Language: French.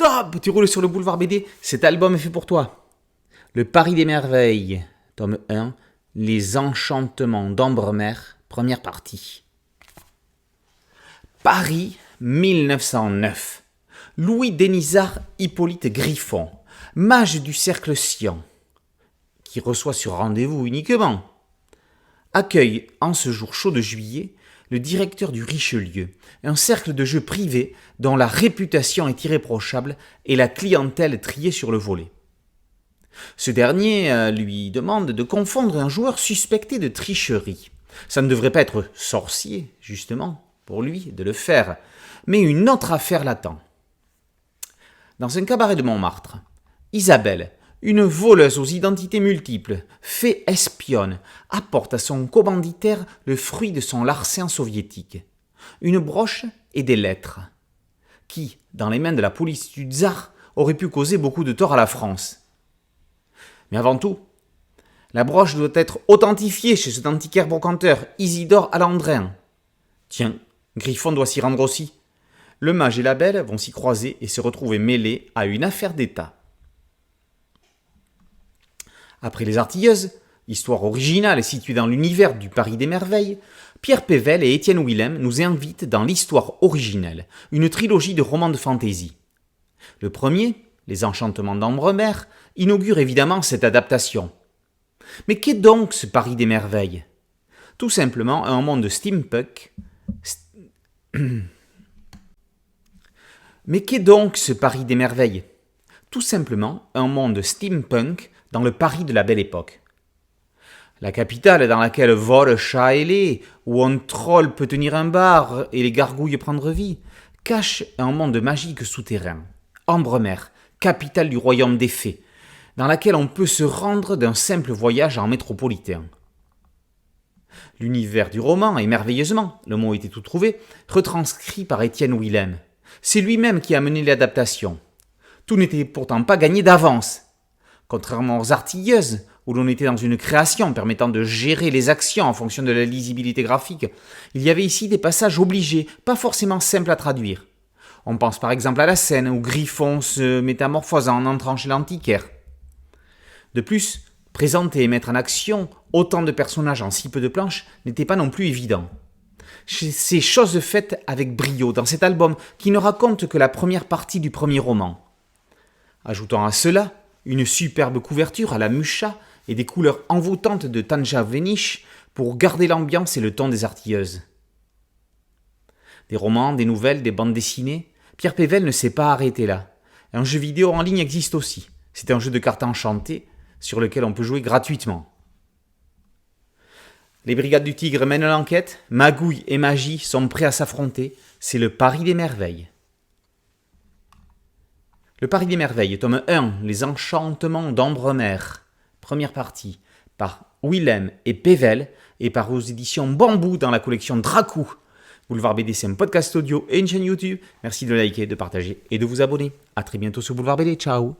Stop! Tu roules sur le boulevard BD, cet album est fait pour toi. Le Paris des merveilles, tome 1, Les enchantements d'Ambremer, première partie. Paris, 1909. Louis Denisard Hippolyte Griffon, mage du cercle Sion, qui reçoit sur rendez-vous uniquement, accueille en ce jour chaud de juillet le directeur du Richelieu, un cercle de jeux privé dont la réputation est irréprochable et la clientèle triée sur le volet. Ce dernier lui demande de confondre un joueur suspecté de tricherie. Ça ne devrait pas être sorcier, justement, pour lui, de le faire, mais une autre affaire l'attend. Dans un cabaret de Montmartre, Isabelle, une voleuse aux identités multiples, fée espionne, apporte à son commanditaire le fruit de son larcin soviétique, une broche et des lettres, qui, dans les mains de la police du tsar, auraient pu causer beaucoup de tort à la France. Mais avant tout, la broche doit être authentifiée chez cet antiquaire brocanteur, Isidore Alandrin. Tiens, Griffon doit s'y rendre aussi. Le mage et la belle vont s'y croiser et se retrouver mêlés à une affaire d'État. Après Les Artilleuses, histoire originale et située dans l'univers du Paris des merveilles, Pierre Pével et Étienne Willem nous invitent dans l'histoire originelle, une trilogie de romans de fantaisie. Le premier, Les enchantements d'Ambremer, inaugure évidemment cette adaptation. Mais qu'est donc ce Paris des merveilles ? Tout simplement un monde steampunk. Mais qu'est donc ce Paris des merveilles ? Tout simplement un monde steampunk dans le Paris de la Belle Époque. La capitale dans laquelle vole chat ailé, où un troll peut tenir un bar et les gargouilles prendre vie, cache un monde magique souterrain. Ambremer, capitale du royaume des fées, dans laquelle on peut se rendre d'un simple voyage en métropolitain. L'univers du roman est merveilleusement, le mot était tout trouvé, retranscrit par Étienne Willem. C'est lui-même qui a mené l'adaptation. Tout n'était pourtant pas gagné d'avance. Contrairement aux Artilleuses, où l'on était dans une création permettant de gérer les actions en fonction de la lisibilité graphique, il y avait ici des passages obligés, pas forcément simples à traduire. On pense par exemple à la scène où Griffon se métamorphose en entrant chez l'antiquaire. De plus, présenter et mettre en action autant de personnages en si peu de planches n'était pas non plus évident. C'est chose faite avec brio dans cet album qui ne raconte que la première partie du premier roman. Ajoutons à cela une superbe couverture à la Mucha et des couleurs envoûtantes de Tanja Véniche pour garder l'ambiance et le ton des Artilleuses. Des romans, des nouvelles, des bandes dessinées, Pierre Pével ne s'est pas arrêté là. Un jeu vidéo en ligne existe aussi. C'est un jeu de cartes enchantées sur lequel on peut jouer gratuitement. Les Brigades du Tigre mènent l'enquête, magouille et magie sont prêts à s'affronter, c'est le Paris des merveilles. Le Paris des merveilles, tome 1, Les enchantements d'Ambremer, première partie, par Willem et Pével, et par aux éditions Bambou dans la collection Dracou. Boulevard BD, c'est un podcast audio et une chaîne YouTube. Merci de liker, de partager et de vous abonner. A très bientôt sur Boulevard BD, ciao.